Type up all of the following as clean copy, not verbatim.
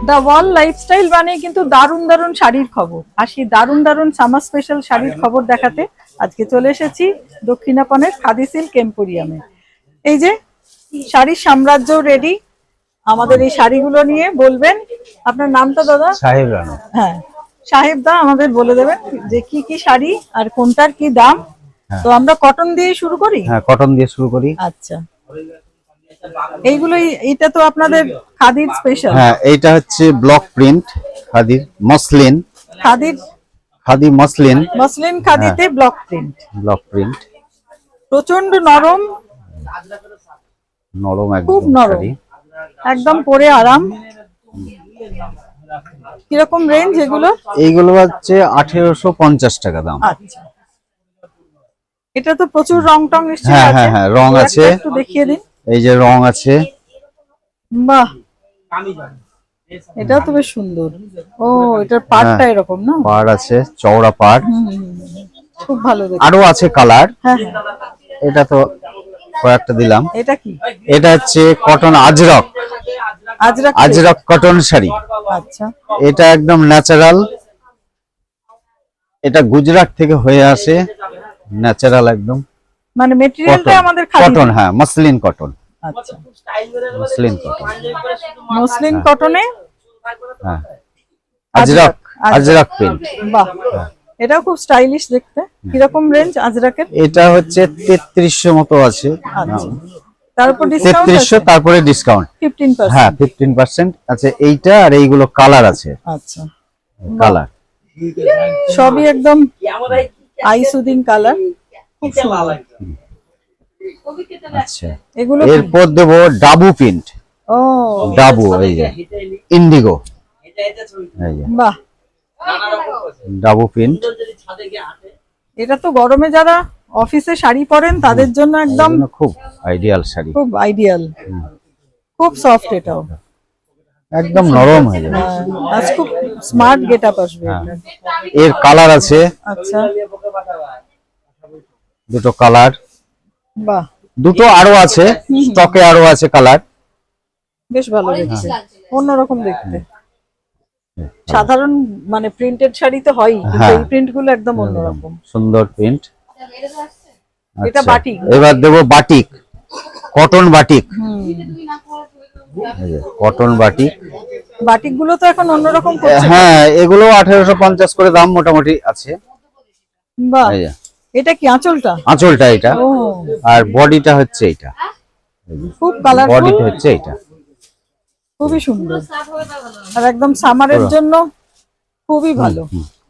দা ওয়াল lifestyle মানে কিন্তু দারুণ দারুণ শাড়ির খবর, আর সেই দারুণ দারুণ সামার স্পেশাল শাড়ির খবর দেখাতে আজকে চলে এসেছি দক্ষিণাপনের খাদি সিল্ক এম্পোরিয়ামে। এই যে শাড়ির সাম্রাজ্য রেডি, আমাদের এই শাড়িগুলো নিয়ে বলবেন। আপনার নামটা দাদা? সাহেব রানা। হ্যাঁ, সাহেব দা আমাদের বলে দেবেন যে কি কি শাড়ি আর কোনটার কি দাম। তো আমরা কটন দিয়ে শুরু করি। হ্যাঁ, কটন দিয়ে শুরু করি। আচ্ছা, এইগুলো, এইটা তো আপনাদের খাদির স্পেশাল। হ্যাঁ, এইটা হচ্ছে ব্লক প্রিন্ট খাদির মসলিন। খাদির খাদি মসলিন, মসলিন খাদিতে ব্লক প্রিন্ট। ব্লক প্রিন্ট প্রচন্ড নরম, নরম, খুব একদম নরম, শাড়ি। একদম পরে আরাম। কিরকম রেঞ্জ এগুলো? এইগুলো হচ্ছে 1850 টাকা দাম। আচ্ছা, এটা তো প্রচুর রং টং নিশ্চয়ই হ্যাঁ আছে। হ্যাঁ হ্যাঁ, রং আছে, একটু দেখিয়ে দিন। এই যে রং আছে। বাহ, এটাও তো বেশ সুন্দর। ও, এটার পাড়টা এরকম না? পাড় আছে, চওড়া পাড়। খুব ভালো দেখতে। আরো আছে কালার। হ্যাঁ হ্যাঁ। এটা তো কয়েকটা দিলাম। এটা কি? এটা হচ্ছে কটন আজরক, আজরাক। আজরক কটন শাড়ি। আচ্ছা, এটা একদম ন্যাচারাল, এটা গুজরাট থেকে হয়ে আসে, ন্যাচারাল একদম। মানে মেটেরিয়ালটা আমাদের খাদি কটন, হ্যাঁ, মসলিন কটন। আচ্ছা, মসলিন কটন, মসলিন কটনে হ্যাঁ, আজরক, আজরক প্রিন্ট। বাহ, এটাও খুব স্টাইলিশ দেখতে। কিরকম রেঞ্জ আজরাকের? এটা হচ্ছে 3300 মতো আছে। আচ্ছা, তারপর ডিসকাউন্ট 3300, তারপরে ডিসকাউন্ট 15%। হ্যাঁ 15% আছে। এইটা আর এইগুলো কালার আছে। আচ্ছা, কালার সবই একদম আই সুদিং কালার, খুব সুন্দর। আচ্ছা, এগুলো এরপর দেবো ডাবু প্রিন্ট। ও, ডাবু, এই যে ইন্ডিগো, এই যে বাহ, ডাবু প্রিন্ট। এটা তো গরমে যারা অফিসে শাড়ি পরেন তাদের জন্য একদম খুব আইডিয়াল শাড়ি, খুব আইডিয়াল। খুব সফট, এটাও একদম নরম হয়ে যাবে। আজ খুব স্মার্ট গেটআপ আসবে। এর কালার আছে। আচ্ছা, দুটো কালার, বাহ, দুটো আরো আছে স্টকে, আরো আছে কালার। বেশ ভালো দেখতে, অন্যরকম দেখতে। সাধারণ মানে প্রিন্টেড শাড়ি তো হয়, কিন্তু এই প্রিন্ট গুলো একদম অন্যরকম, সুন্দর প্রিন্ট। এটা বাটিক। এবার দেবো batik, cotton batik. Cotton batik, batik গুলো তো এখন অন্যরকম করছে। হ্যাঁ, এগুলো 1850 করে দাম মোটামুটি আছে। বাহ, এই যে এটা কি আঁচলটা? আঁচলটা এটা, ও, আর বডিটা হচ্ছে এটা। খুব কালারফুল, বডিটা হচ্ছে এটা, খুবই সুন্দর, আর একদম সামারের জন্য খুবই ভালো।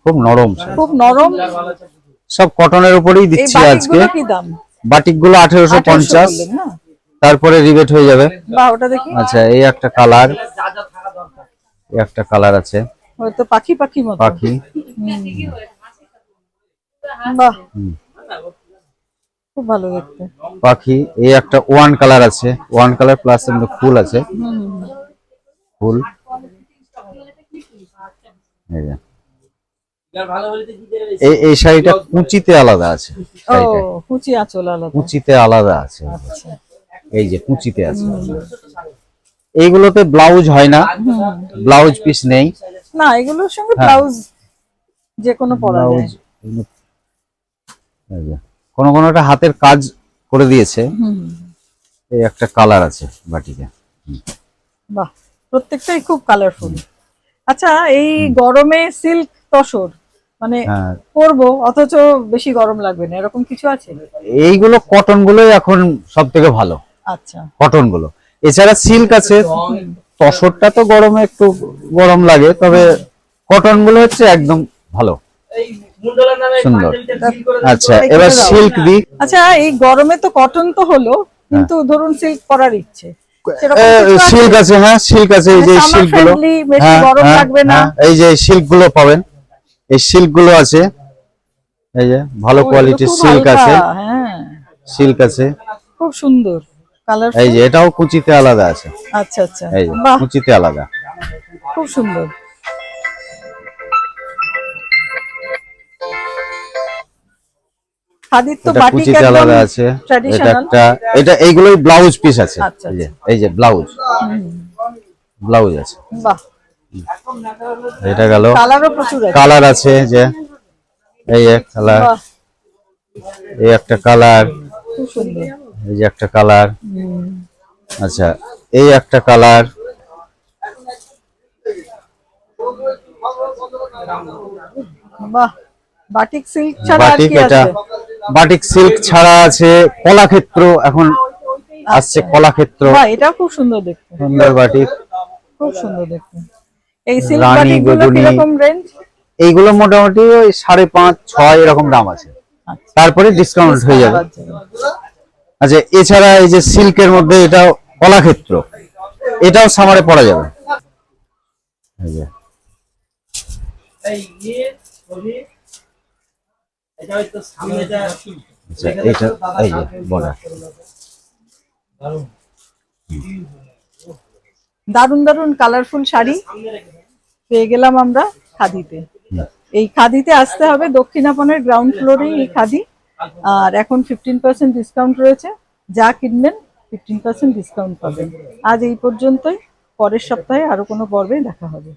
খুব নরম, খুব নরম। সব কটনের উপরেই এই দিচ্ছি আজকে। বাটিকগুলো কি দাম? বাটিকগুলো 1850, বললেন না? তারপরে রিবেট হয়ে যাবে। বাহ, ওটা দেখি। আচ্ছা, এই একটা কালার, এই একটা কালার আছে, হয়তো পাখি পাখি মতো। পাখি। বাহ, খুব ভালো দেখতে। পাখি, এই একটা ওয়ান কালার আছে, ওয়ান কালার প্লাস এর মধ্যে ফুল আছে, ফুল। এই যে এই শাড়িটা কুচিতে আলাদা আছে, ও, কুচি আঁচল আলাদা। কুচিতে আলাদা আছে। আচ্ছা, এই যে কুচিতে আছে। এইগুলোতে ব্লাউজ হয় না, ব্লাউজ পিস নেই। না, এগুলোর সঙ্গে ব্লাউজ যে কোনো পরা যায়। এই যে কোন কোনটা হাতের কাজ করে দিয়েছে। এই একটা কালার আছে বাটিকে। বাহ, প্রত্যেকটাই খুব কালারফুল। আচ্ছা, এই গরমে সিল্ক তসর মানে পরবো অথচ বেশি গরম লাগবে না, এরকম কিছু আছে? এইগুলো কটন গুলোই এখন সব থেকে ভালো। আচ্ছা, কটন গুলো, এছাড়া সিল্ক আছে। তসরটা তো গরমে একটু গরম লাগে, তবে কটন গুলো হচ্ছে একদম ভালো, সুন্দর। আচ্ছা, এবার সিল্ক দি। আচ্ছা, এই গরমে তো কটন তো হলো, কিন্তু ধরুন সিল্ক পরার ইচ্ছে, সিল্ক আছে। হ্যাঁ, সিল্ক আছে, এই যে সিল্ক গুলো, গরম লাগবে না, এই যে সিল্ক গুলো পাবেন, এই সিল্ক গুলো আছে, এই যে ভালো কোয়ালিটির সিল্ক আছে। হ্যাঁ, সিল্ক আছে, খুব সুন্দর কালার। এই যে এটাও কুচিতে আলাদা আছে। আচ্ছা আচ্ছা, এই যে কুচিতে আলাদা, খুব সুন্দর। খাদির তো বাটিক কুচিতে আলাদা আছে। এটা একটা, এটা এইগুলোই ব্লাউজ পিস আছে। এই যে ব্লাউজ, ব্লাউজ আছে। বাহ, এটা গেল। কালারও প্রচুর আছে। কালার আছে যে এই এক কালার, বাহ, এই একটা কালার, খুব সুন্দর। এই যে একটা কালার। হুম, আচ্ছা, এই একটা কালার। বাহ, বাটিক সিল্ক ছাড়া আর বাটিক, কি এটা আছে? বাটিক সিল্ক ছাড়া আছে কলাক্ষেত্র, এখন আসছে কলাক্ষেত্র, বাহ, এটাও খুব সুন্দর দেখতে, সুন্দর বাটিক। খুব সুন্দর দেখতে। এই সিল্ক রানী বাটিক গুলো বেগুনি, কিরকম রেঞ্জ? এইগুলো মোটামুটি ওই 5.5, 6 এরকম দাম আছে, তারপরে ডিসকাউন্ট হয়ে যাবে। আচ্ছা, এছাড়া এই যে সিল্কের মধ্যে এটাও কলাক্ষেত্র, এটাও সামারে পরা যাবে। এই যে আচ্ছা, এটা এই যে বর্ডার। দারুন দারুন কালারফুল শাড়ি পেয়ে গেলাম আমরা খাদিতে। এই খাদিতে আসতে হবে, দক্ষিণাপনের গ্রাউন্ড ফ্লোরেই এই খাদি। আর এখন 15% ডিসকাউন্ট রয়েছে, যা কিনবেন 15% ডিসকাউন্ট পাবেন। আজ এই পর্যন্তই, পরের সপ্তাহে আরো কোনো পর্বে দেখা হবে।